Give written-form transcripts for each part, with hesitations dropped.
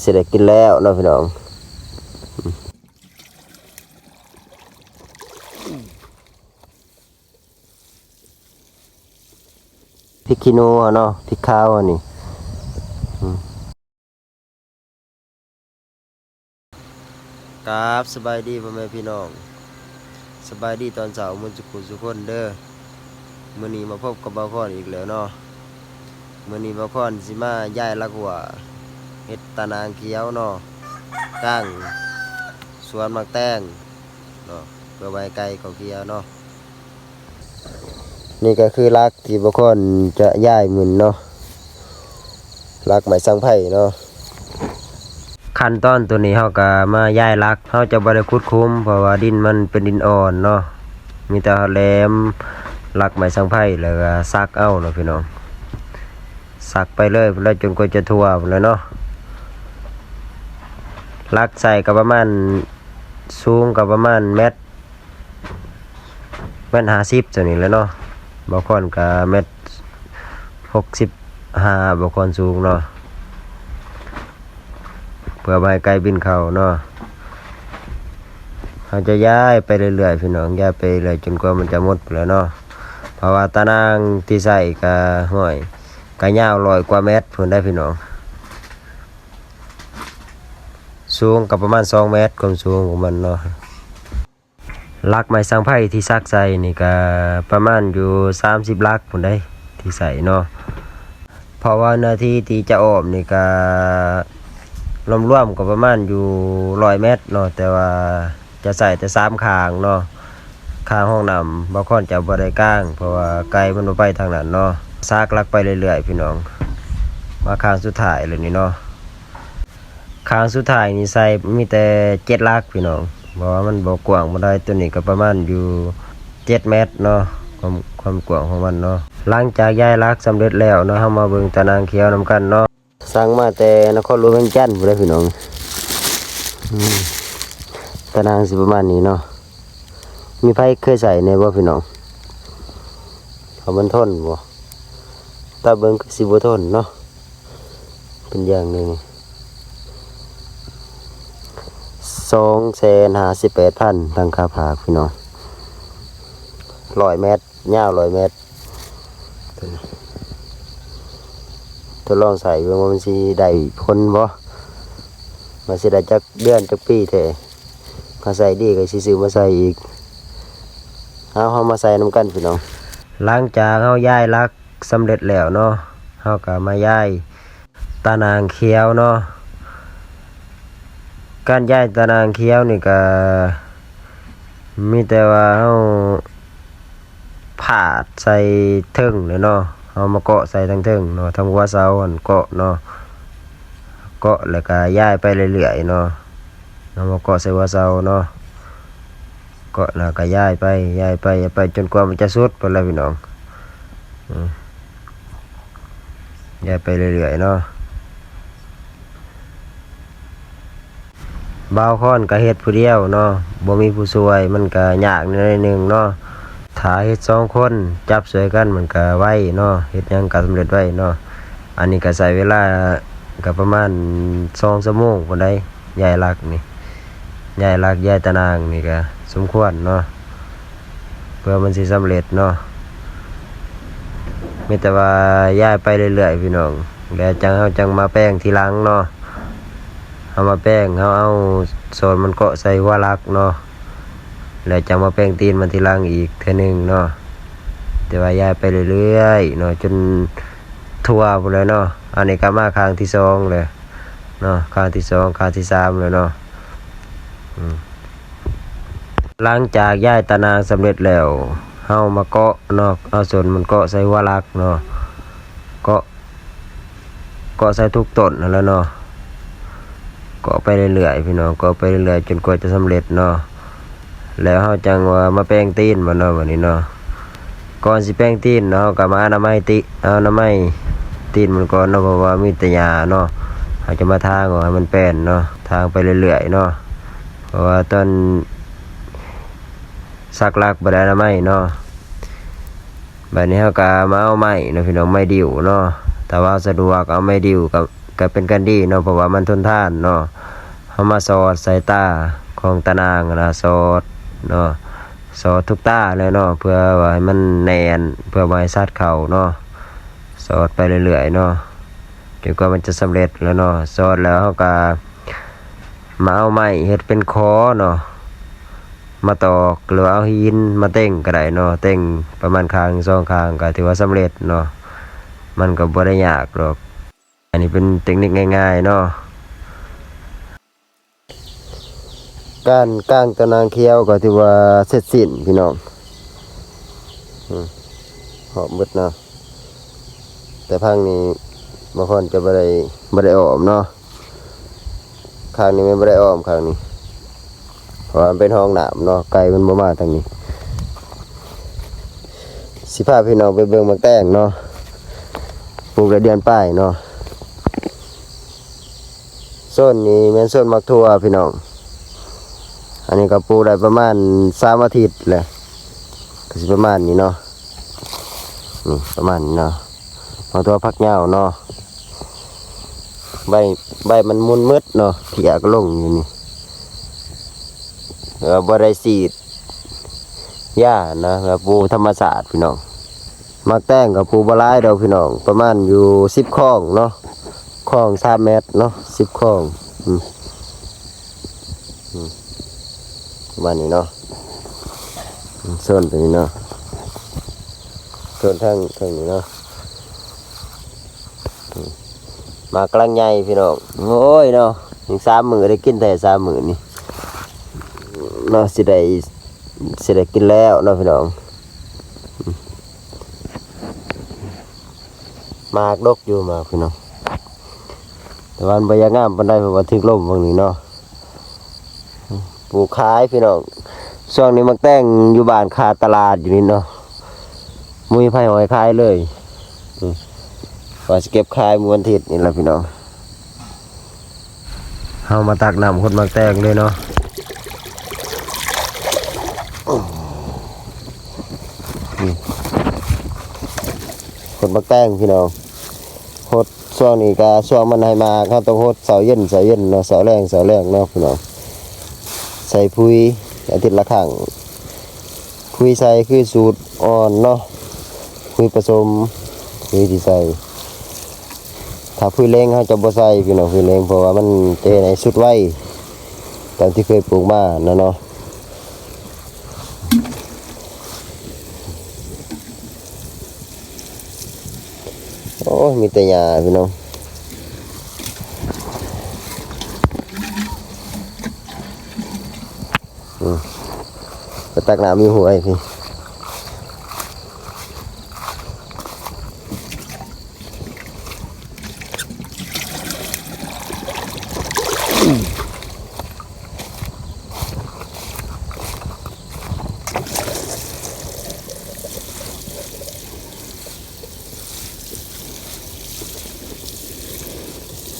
สิได้กินแล้วเนาะพี่น้องพริกขี้หนูเนาะพริกขาวอันนี้ครับสบายดีพ่อแม่พี่น้องสบายดีตอนเช้ามื้อทุกคนเด้อมื้อนี้มาพบกับบ่าวพรอีกแล้วเนาะมื้อนี้บ่าวพรสิมาย้ายลักหัวเฮ็ดตะนางเขียวเนาะก้างสวนมักแตงเนาะเพื่อไว้ไก่เขาเขียวเนาะนี่ก็คือลักที่บ่าวพรจะย้ายมื้อเนาะลักไม้สังไผ่เนาะขั้นตอนตัวนี้เฮาก็มาย้ายลักเฮาจะบ่ได้ขุดคุ้มเพราะว่าดินมันเป็นดินอ่อนเนาะมีแต่แหลมลักไม้สังไผ่แล้วก็ซักเอาเนาะพี่น้องซักไปเลยแล้วจนกว่าจะทั่วเลยเนาะลักใส่ก็ประมาณสูงก็ประมาณเมตร50ตัวนี้แหล้วเนาะบางคนก็เมตร65บางคนสูงเนาะเพื่อไม่ให้ไก่บินเข้าเนาะเราจะย้ายไปเรื่อยๆพี่น้องย้ายไปเรื่อยจนกว่ามันจะหมดแล้วเนาะเพราะว่าตะนางที่ใส่ก็ห้อยก็ยาว100 กว่าเมตรพุ่นได้พี่น้องสูงกับประมาณ2 เมตรความสูงของมันเนาะลักไม้สังไผ่ที่ซักใส่นี่ก็ประมาณอยู่30ลักพุ่นได้ที่ใส่เนาะเพราะว่าหน้าที่ที่จะอ้อมนี่ก็รวมๆก็ประมาณอยู่100 เมตรเนาะแต่ว่าจะใส่แต่3ข้างเนาะข้างห้องน้ำบางคนจะบ่ได้ก้างเพราะว่าไก่มันบ่ไปทางนั้นเนาะซากลักไปเรื่อยๆพี่น้องมาข้างสุดท้ายเลยนี่เนาะข้างสุดท้ายนี่ใส่มีแต่7ลักพี่น้องเพราะว่ามันบ่กว้างบ่ได้ตัวนี้ก็ประมาณอยู่7 เมตรเนาะความกว้างของมันเนาะหลังจากย้ายลักสำเร็จแล้วเนาะเฮามาเบิ่งตะนางเขียวนํกันเนาะสั่งมาแต่นครหลวงเวียงจันทน์พุ่นเด้อพี่น้องตะนางสิประมาณนี้เนาะมีไผเคยใส่ในบ่พี่น้องเขามันทนบ่ตาเบิ่งก็สิบ่ทนเนาะเป็นอย่างหนึ่ง258,000ทางค่าผากพี่น้อง100 เมตรยาว100 เมตรทดลองใส่เบิ่งว่ามันสิได้ผลบ่มันสิได้จักเดือนจักปีแท้ถ้าใส่ดีก็สิซื้อมาใส่อีกเฮามาใส่นํกันพี่น้องหลังจากเฮาย้ายลักสำเร็จแล้วเนาะเฮาก็มาย้ายตะนางเขียวเนาะการย้ายตะนางเขียวนี่ก็มีแต่ว่าเฮาผาดใส่เทิงเลยเนาะเฮามาเกาะใส่ทั้งเทิงเนาะทำหัวเสาหั่นเกาะเนาะเกาะแล้วก็ย้ายไปเรื่อยๆเนาะเฮามาเกาะใส่หัวเสาเนาะเกาะแล้วก็ย้ายไปจนกว่ามันจะสุดพุ่นแหละพี่น้องย้ายไปเรื่อยๆเนาะบ่าวค้อนก็เฮ็ดผู้เดียวเนาะบ่มีผู้ช่วยมันก็ยากนิดนึงเนาะถ้าเฮ็ด2 คนจับช่วยกันมันก็ไวเนาะเฮ็ดหยังก็สำเร็จไวเนาะอันนี้ก็ใช้เวลาก็ประมาณ2 ชั่วโมงพุ่นได้ย้ายลักนี่ย้ายลักย้ายตะนางนี่ก็สมควรเนาะเพื่อมันสิสำเร็จเนาะมีแต่ว่าย้ายไปเรื่อยๆพี่น้องแล้วจังมาแป้งทีหลังเนาะเอามาแป้งเอาโซนมันเกาะใส่หัวลักเนาะแล้วจังมาแป้งตีนมันทีหลังอีกเทื่อนึงเนาะแต่ว่าย้ายไปเรื่อยๆเนาะจนทั่วหมดเลยเนาะอันนี้ก็มาครั้งที่2เลยเนาะครั้งที่2ครั้งที่3เลยเนาะหลังจากย้ายตะนางสำเร็จแล้วเฮามาเกาะเนาะเอาส่วนมันเกาะใส่หัวลักเนาะเกาะใส่ทุกต้นนั่นแหละเนาะเกาะไปเรื่อยๆพี่น้องเกาะไปเรื่อยๆจนกว่าจะสำเร็จเนาะแล้วเฮาจังว่ามาแป้งตีนมันเนาะวันนี้เนาะก่อนสิแป้งตีนเนาะก็มาอนามัยตีนมันก่อนเนาะเพราะว่ามีแต่หญ้าเนาะเฮาจะมาทางให้มันแป้นเนาะทางไปเรื่อยๆเนาะเพราะว่าตอนซักลักบ่ได้อนามัยเนาะบัดนี้เฮาก็มาเอาไม้เนาะพี่น้องไม้ดิ่วเนาะแต่ว่าสะดวกเอาไม้ดิ่วกับ ก็เป็นกันดีเนาะเพราะว่ามันทนทานเนาะเฮามาสอดสายตาของตานางนะสอดเนาะสอดทุกตาเลยเนาะเพื่อว่าให้มันแน่นเพื่อบ่ให้สัตว์เข้าเนาะสอดไปเรื่อยๆเนาะจนกว่ามันจะสำเร็จแล้วเนาะสอดแล้วเฮาก็มาเอาไม้เฮ็ดเป็นคอเนาะมาตอกหรือเอาหินมาเต้งก็ได้เนาะเต้งประมาณข้าง2ข้างก็ถือว่าสำเร็จเนาะมันก็บ่ได้ยากหรอกอันนี้เป็นเทคนิคง่ายๆเนาะการก้างตะนางเขียวก็ถือว่าเสร็จสิ้นพี่น้องหอมหมดเนาะแต่พังนี้บางคนจะบ่ได้อ้อมเนาะข้างนี้มันบ่ได้อ้อมข้างนี้เพราะมันเป็นห้องน้ำเนาะไก่มันบ่มาทางนี้สิพาพี่น้องไปเบิ่งมักแตงเนาะปลูกได้เดือนป้ายเนาะโซนนี้แม่นโซนมักทั่วพี่น้องอันนี้ก็ปลูกได้ประมาณ3อาทิตย์แหละก็สิประมาณนี้เนาะนี่ประมาณนี้เนาะมักทั่วผักเหญ้าเนาะใบมันมุนมืดเนาะเถี่ยก็ลงอยู่นี่บ่ได้ฉีดหญ้านะแบบปลูกธรรมชาติพี่น้องมักแตงกับปลูกบ่หลายดอกพี่น้องประมาณอยู่10ข้องเนาะข้อง3เมตรเนาะ10ข้องประมาณนี้เนาะส่วนตัวนี้เนาะส่วนทางนี้เนาะมากำลังใหญ่พี่น้องโอ้ยเนาะยัง3 มื้อได้กินแต่3 มื้อนี่เนาะสิได้กินแล้วเนาะพี่น้องมากดกอยู่มาพี่น้องแต่วันใบยางามปานใดเพราะว่าถึกลมบางนี้เนาะปลูกขายพี่น้องช่วงนี้มักแตงอยู่บ้านคาตลาดอยู่นี่เนาะมุ้ยไผ่หอยขายเลยว่าจะเก็บขายมื้อวันอาทิตย์นี่แหละพี่น้องเฮามาตักน้ำคนมักแตงเลยเนาะคนมักแตงพี่น้องโหดช่วงนี้ก็ช่วงมันให้มาเขาต้องโหดเสาเย็นเนาะเสาแรงเนาะพี่น้องใส่ปุ๋ยอาทิตย์ละครั้งปุ๋ยใส่คือสูตรอ่อนเนาะปุ๋ยผสมปุ๋ยที่ใส่ถ้าปุ๋ยเล้งเขาจะบ่ใส่พี่น้องปุ๋ยเล้งเพราะว่ามันเจในสุดไว้ตามที่เคยปลูกมาเนาะโอ้มีแต่หญ้าพี่น้องไปตักน้ำมีหัวไอ้พี่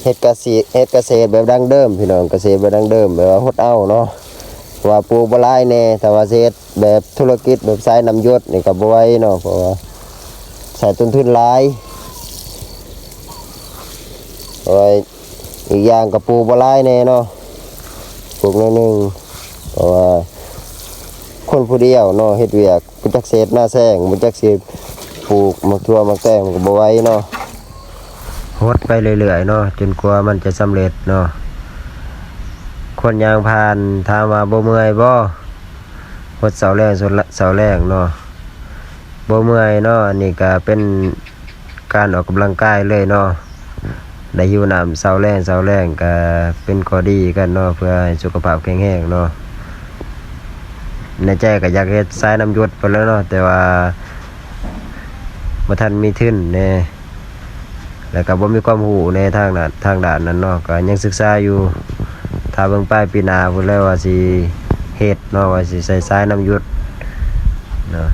เฮ็ดเกษตรแบบดั้งเดิมพี่น้องเกษตรแบบดั้งเดิมแบบว่าฮดเอาเนาะว่าปลูกบ่หลายแน่แต่ว่าเฮ็ดแบบธุรกิจแบบสายน้ำหยศนี่ก็บ่ไหวเนาะเพราะว่าใช้ต้นทุนหลายโอ้ยอีกอย่างก็ปลูกบ่หลายแน่เนาะปลูกน้อยนึงเพราะว่าคนผู้เดียวเนาะเฮ็ดเวียกบ่จักเศษหน้าแซงบ่จักสิปลูกมักทั่วมักแตงก็บ่ไหวเนาะโหดไปเรื่อยๆเนาะจนกว่ามันจะสำเร็จเนาะคนยางพานถามว่าบ่เมื่อยบ่โหดเสาแรงเสาแรงเนาะบ่เมื่อยเนาะอันนี้ก็เป็นการออกกำลังกายเลยเนาะได้หิวน้ำเสาแรงก็เป็นข้อดีกันเนาะเพื่อให้สุขภาพแข็งแรงเนาะในใจก็อยากเฮ็ดสายน้ำหยศไปแล้วเนาะแต่ว่าบ่ทันมีทุนแน่แล้วก็บ่มีความรู้ในทางด้านนั้นเนาะก็ยังศึกษาอยู่ถ้าเบิ่งปลายปีหน้าพุ่นแล้วว่าสิเฮ็ดเนาะว่าสิใส่สายน้ำหยศเนาะ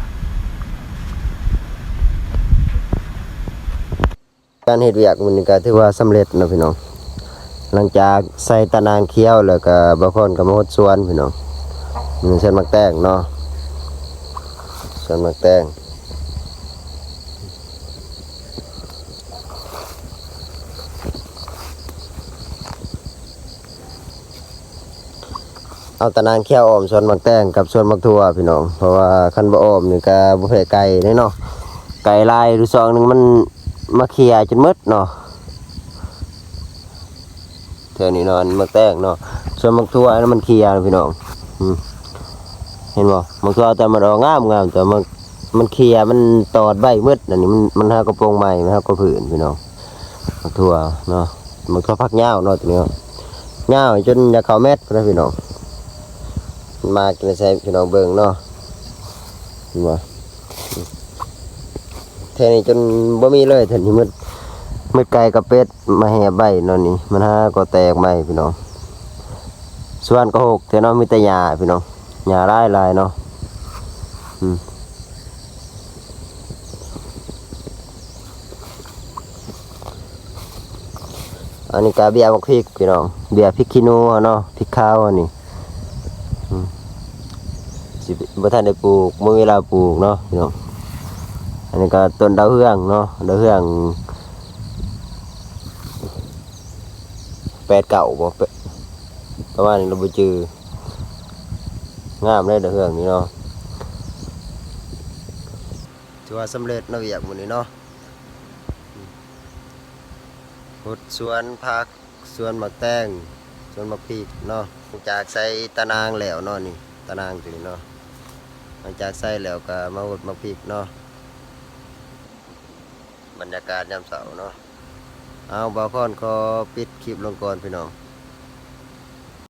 การเฮ็ดเวียกมันก็ถือว่าสำเร็จเนาะพี่น้องหลังจากใส่ตะนางเขียวแล้วก็บางคนก็มาฮดสวนพี่น้องมันเช่นมักแตงเนาะสวนมักแตง เอาตะนางแค่อ้อมส่วนมักแตงกับส่วนมักทั่วพี่น้องเพราะว่าคันบ่อ้อมนี่ก็บ่แพ้ไก่เนาะไก่ลายหรือซองนึงมันมาเคลียร์จนหมดเนาะเท่านี้เนาะมักแตงเนาะส่วนมักทั่วนั้นมันเคลียร์พี่น้องเห็นบ่มักทั่วแต่มันออกงามแต่มันเคลียร์มันตอดใบมืดอันนี้มันหากระโปรงใหม่มันหากระผืนพี่น้องมักทั่วเนาะมักทั่วพักยาวเนาะตัวนี้เนาะยาวจนอยากเข้าเม็ดนะพี่น้องมากินใส่พี่น้องเบิ่งเนาะเห็นบ่เท่านี้จนบ่มีเลยเท่านี้มืดไก่กับเป็ดมาแห่ใบเนาะนี่มันหาก็แตกใหม่พี่น้องส่วนก็หกเท่านั้นมีแต่หญ้าพี่น้องหญ้าลายเนาะอันนี้กาเบียร์บักพริกพี่น้องเบียร์พริกขี้หนูเนาะพริกขาวอันนี้สิบ่ทันได้ปลูกมื้อเวลาปลูกเนาะพี่น้องอันนี้ก็ต้นดาวเฮืองเนาะดาวเฮือง8 เก่าบ่ประมาณนี้เราบ่จืองามเลยดาวเฮืองนี่เนาะถือว่าสำเร็จเนาะเวียกมื้อนี้เนาะขุดสวนผักสวนมะแตงสวนมะพริกเนาะหลังจากใส่ตะนางแล้วเนาะนี่ตะนางตัวนี้เนาะหลังจากใส่แล้วก็มาขุดมะพริกเนาะบรรยากาศยามเช้าเนาะเอาบ่าวพรขอปิดคลิปลงก่อนพี่น้อง